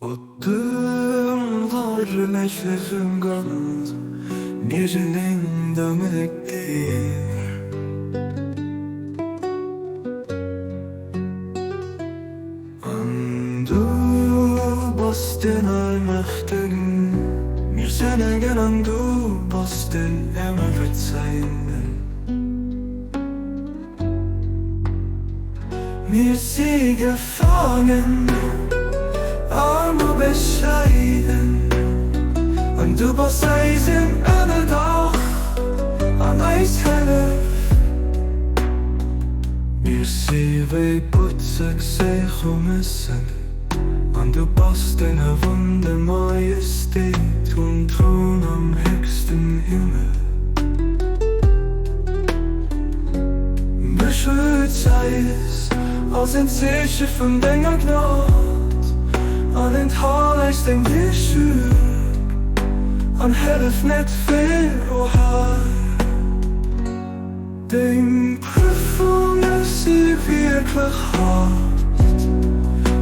Oturlar meşlerim gaz Gecenin damiddeg Andu basten Allma chtegen Mir nnegen andu basten mmerverzeienden Mir sie gefaangen aarm bescheiden Und du bist eisen nnerdaach an eishelle Mir sie butzeg Seejomessen Und du bist in der Wunde Majeste und Troun am höchsten Himmel Beschu als in Zeeche von Denger Gnod An den Tal ist Deng Virsuerg An llef net veel haar Deng Pru sie wirklich hart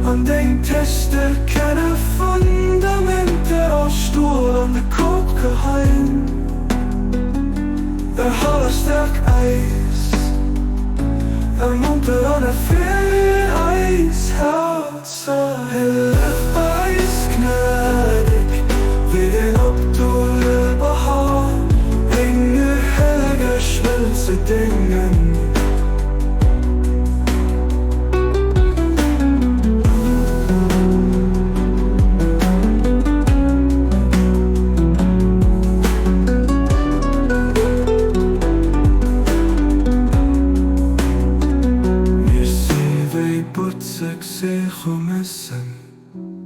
An Deng Tester keine Fundamente aus Stuhl an de Kopf geheim sterk Eis munter an veel Eisherz llef gnödig wie den Abdu'l-Baha enge geschwelze dingen butzeg Seejomessen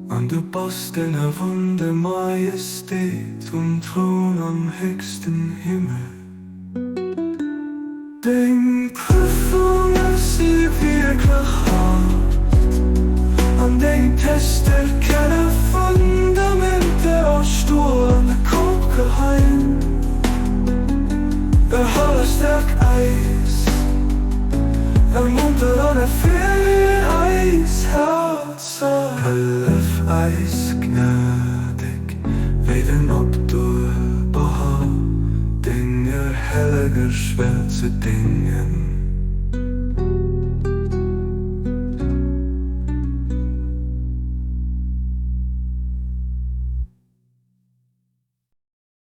Und du bist in der Wunde Majeste und Troun am höchsten Himmel Deng Pru sie wirklich hart An Deng Tester keine Fundamente aus Stuhl an de Kopf geheim sterk Eis munter an veel Eisherz llef gnödig wie den Abdu'l-Baha Dinger geschwelze dingen